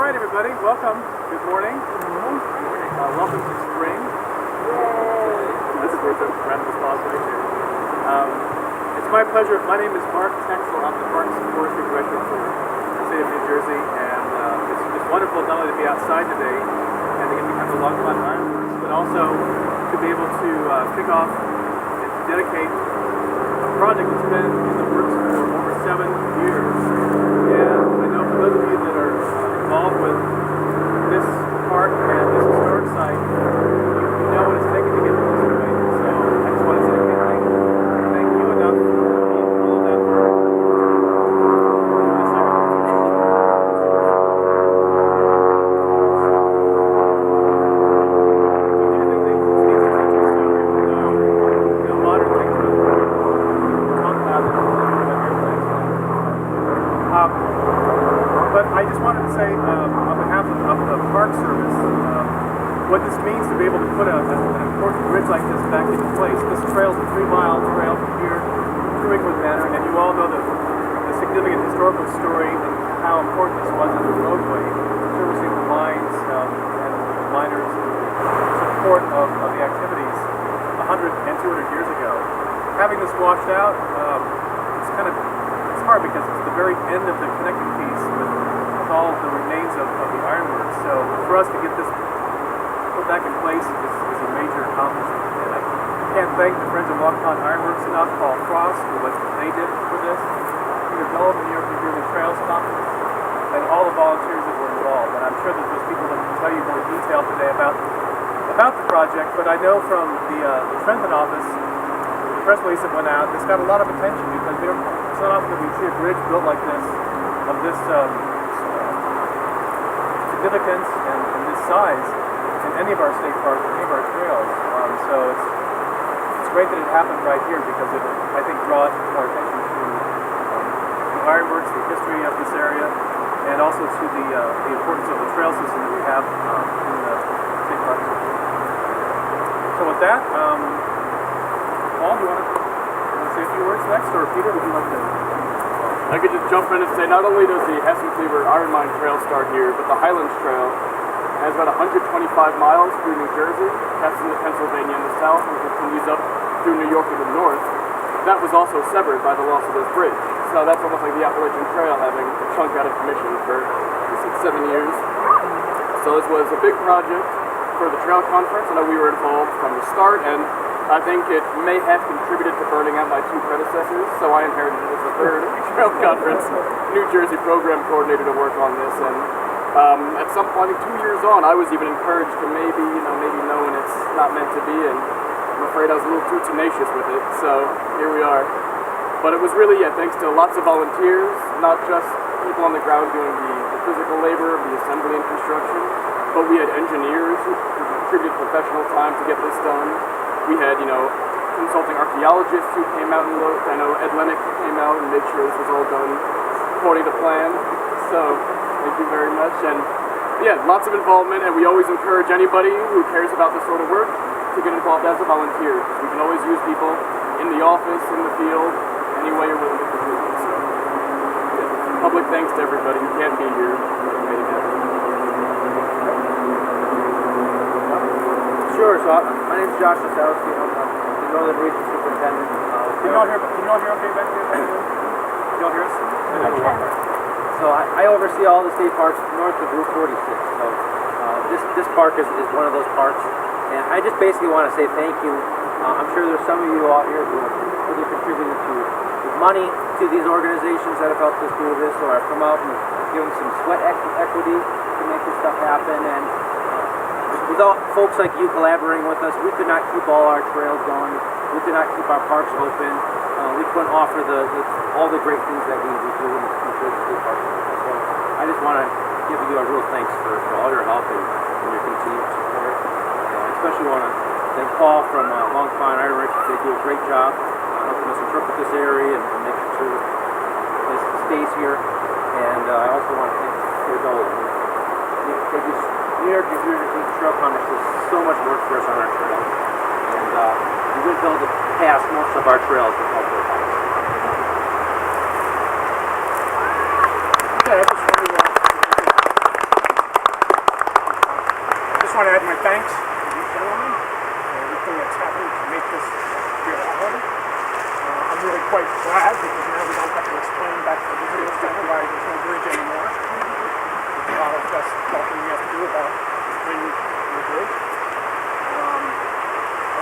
right, everybody, welcome. Good morning. Good morning. Welcome to spring. This is around this pause right here. It's my pleasure. My name is Mark Texel. I'm the Parks and Forestry Director for the state of New Jersey, and it's just wonderful not only to be outside today and to get to come to Longpond Ironworks, but also to be able to kick off and to dedicate a project that's been in the works for over 7 years. And I know for those of you that are involved with this park and this historic site, you know what it's taken to get to this point. So I just want to say thank you enough for all of that work. But I just wanted to say, on behalf of the Park Service, what this means to be able to put an important bridge like this back into place. This trail is a 3-mile trail from here to Ringwood Manor, and you all know the significant historical story and how important this was as a roadway, servicing the mines and the miners' support of the activities 100 and 200 years ago. Having this washed out, it's hard because it's the very end of the connecting piece with all of the remains of the Ironworks. So for us to get this put back in place is a major accomplishment. And I can't thank the Friends of Longpond Ironworks enough, Paul Frost, for what they did for this, Peter Bell, the New York Trails Conference, and all the volunteers that were involved. And I'm sure that there's people that can tell you more detail today about the project, but I know from the Trenton office, the press release that went out, it's got a lot of attention because it's not often that we see a bridge built like this, of this significance and this size in any of our state parks or any of our trails. So it's great that it happened right here because it, I think, draws more attention to the Ironworks, the history of this area, and also to the importance of the trail system that we have in the state parks. So with that, Paul, do you want to say a few words next, or Peter, would you like to? I could just jump in and say not only does the Hessen-Cleaver Iron Mine Trail start here, but the Highlands Trail has about 125 miles through New Jersey, Hessen to Pennsylvania in the south, and continues up through New York to the north. That was also severed by the loss of this bridge. So that's almost like the Appalachian Trail having a chunk out of commission for 7 years. So this was a big project for the Trail Conference. I know we were involved from the start, and I think it may have contributed to burning out my 2 predecessors, so I inherited it as the 3rd Trail Conference New Jersey program coordinator to work on this. And at some point, 2 years on, I was even encouraged to maybe know when it's not meant to be, and I'm afraid I was a little too tenacious with it, so here we are. But it was really, thanks to lots of volunteers, not just people on the ground doing the physical labor of the assembly and construction, but we had engineers who contributed professional time to get this done. We had, consulting archaeologists who came out and looked. I know Ed Lennox came out and made sure this was all done according to plan. So, thank you very much. And yeah, lots of involvement, and we always encourage anybody who cares about this sort of work to get involved as a volunteer. We can always use people in the office, in the field, any way you're willing to contribute. So, yeah, public thanks to everybody who can't be here. Sure. So my name is Josh Osowski. I'm the Northern Region Superintendent. Can you all hear okay back there? Can you all hear us? I can. So I oversee all the state parks north of Route 46. So this park is one of those parks, and I just basically want to say thank you. I'm sure there's some of you out here who have really contributed with money to these organizations that have helped us do this, or have come out and given some sweat equity to make this stuff happen. And without folks like you collaborating with us, we could not keep all our trails going. We could not keep our parks open. We couldn't offer all the great things that we do in the state parks. So I just want to give you a real thanks for all your help and your continued support. Especially want to thank Paul from Longpond Ironworks. They do a great job helping us interpret this area and making sure that this stays here. And I also want to thank Peter Bell. New York Trail Conference does so much work for us on our trails, and we wouldn't be able to pass most of our trails without their help. Okay, I just wanted to want to add my thanks to these gentlemen for everything that's happened to make this a reality. I'm really quite glad because now we don't have to explain back to the video center why there's no bridge anymore. There's a lot of just talking we have to do about bringing the bridge. I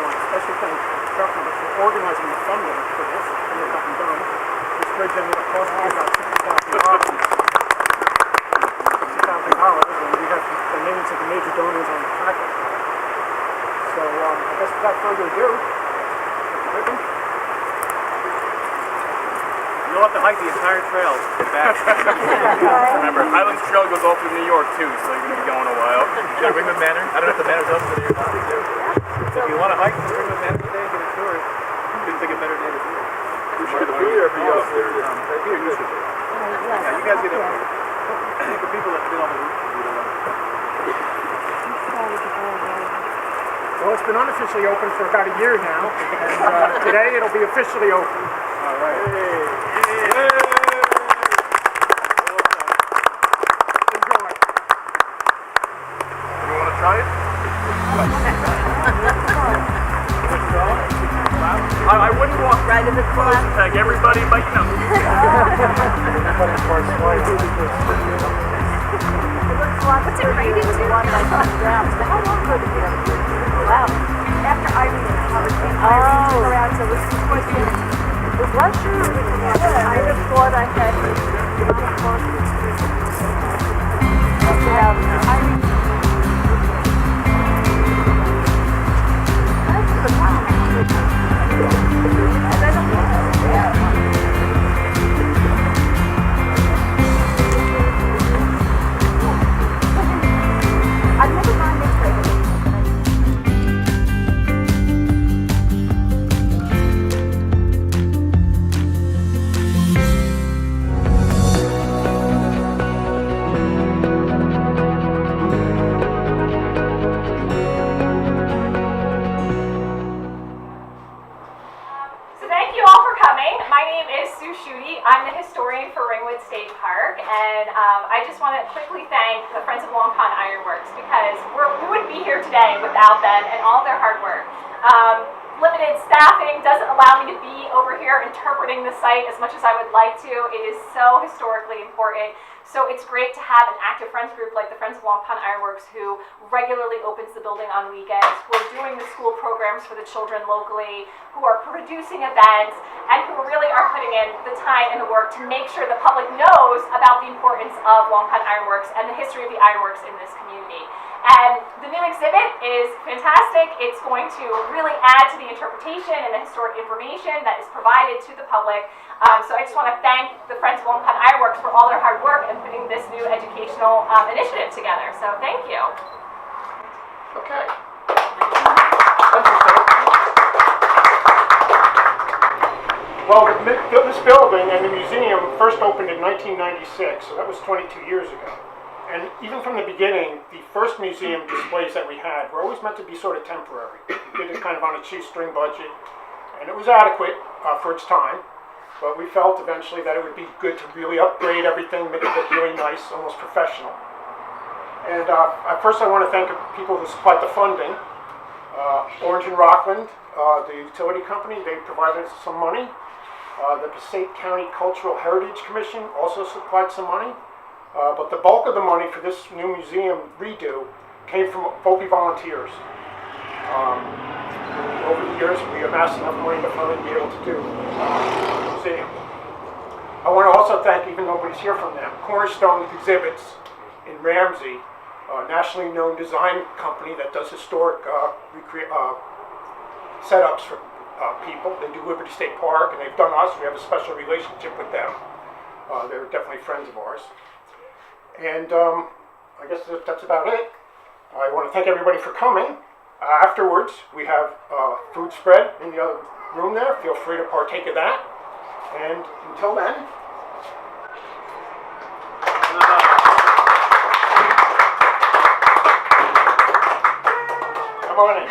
want to especially thank Bedford for organizing the funding for this and it gotten done. This bridge ended up costing me about $60,000. And we have the names of the major donors on the packet. So I guess without further ado, You'll have to hike the entire trail back. Remember, Highlands Trail goes all through New York too, so you're going to be going a while. You got Ringwood Manor. I don't know if the Manor's open today or not. So if you want to hike the Ringwood Manor today and get a tour, couldn't think of a better day to do it. We should get the food there for you. Here, you should. Yeah, you guys get up there. The people that did all the route. well, it's been unofficially open for about a year now, and today it'll be officially open. All right. Enjoy. You want to try it? I wouldn't walk right in the close and tag everybody, but you know. What's it rated to? How long ago did you Wow. After Irene around, so this is what it was sure. I just thought I had Irene. I've never gone this way. I'm the historian for Ringwood State Park, and I just want to quickly thank the Friends of Long Pond Ironworks because we wouldn't be here today without them and all their hard work. Limited staffing doesn't allow me to be over here interpreting the site as much as I would like to. It is so historically important. So it's great to have an active friends group like the Friends of Long Pond Ironworks who regularly opens the building on weekends, who are doing the school programs for the children locally, who are producing events, and who really are putting in the time and the work to make sure the public knows about the importance of Long Pond Ironworks and the history of the ironworks in this community. And the new exhibit is fantastic. It's going to really add to the interpretation and the historic information that is provided to the public. So I just want to thank the Friends of Long Pond Ironworks for all their hard work in putting this new educational initiative together. So thank you. Okay. Thank you, sir. Well, this building and the museum first opened in 1996, so that was 22 years ago. And even from the beginning, the first museum displays that we had were always meant to be sort of temporary. We did it kind of on a shoestring budget, and it was adequate for its time. But we felt eventually that it would be good to really upgrade everything, make it look really nice, almost professional. And first I want to thank the people who supplied the funding. Orange and Rockland, the utility company, they provided us some money. The Passaic County Cultural Heritage Commission also supplied some money. But the bulk of the money for this new museum redo came from Hopi volunteers. Over the years, we amassed enough money to finally be able to do the museum. I want to also thank, even though nobody's here from them, Cornerstone Exhibits in Ramsey, a nationally known design company that does historic setups for people. They do Liberty State Park, and they've done us. We have a special relationship with them. They're definitely friends of ours. And I guess that's about it. I want to thank everybody for coming. Afterwards, we have food spread in the other room there. Feel free to partake of that. And until then, come on in.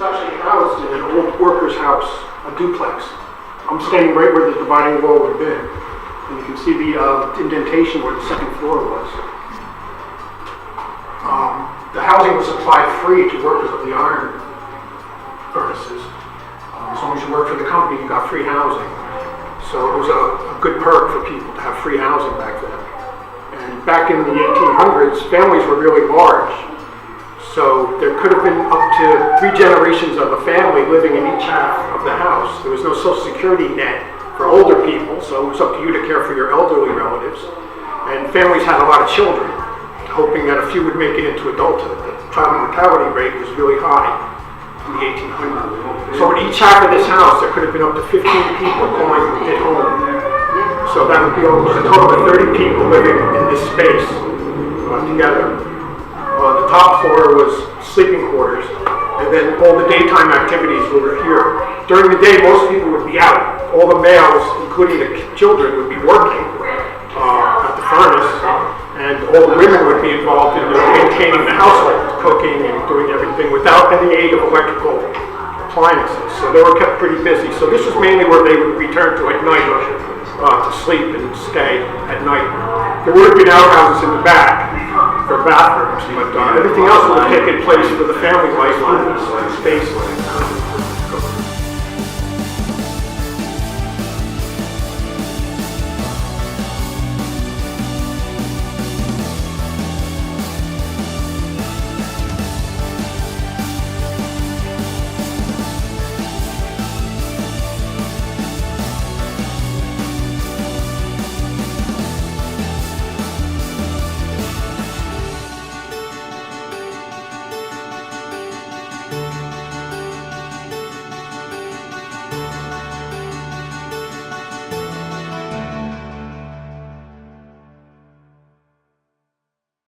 actually housed in an old worker's house, a duplex. I'm standing right where the dividing wall would have been. And you can see the indentation where the second floor was. The housing was supplied free to workers of the iron furnaces. As long as you worked for the company, you got free housing. So it was a good perk for people to have free housing back then. And back in the 1800s, families were really large. So there could have been up to 3 generations of a family living in each half of the house. There was no Social Security net for older people, so it was up to you to care for your elderly relatives. And families had a lot of children, hoping that a few would make it into adulthood. The child mortality rate was really high in the 1800s. So in each half of this house, there could have been up to 15 people calling it home. So that would be almost a total of 30 people living in this space together. The top floor was sleeping quarters, and then all the daytime activities were here. During the day, most people would be out. All the males, including the children, would be working at the furnace, and all the women would be involved in maintaining the household, cooking and doing everything without any aid of electrical appliances. So they were kept pretty busy. So this was mainly where they would return to at night to sleep and stay at night. There would have been outhouses in the back for bathrooms, but everything else would have taken place for the family life on these spaces.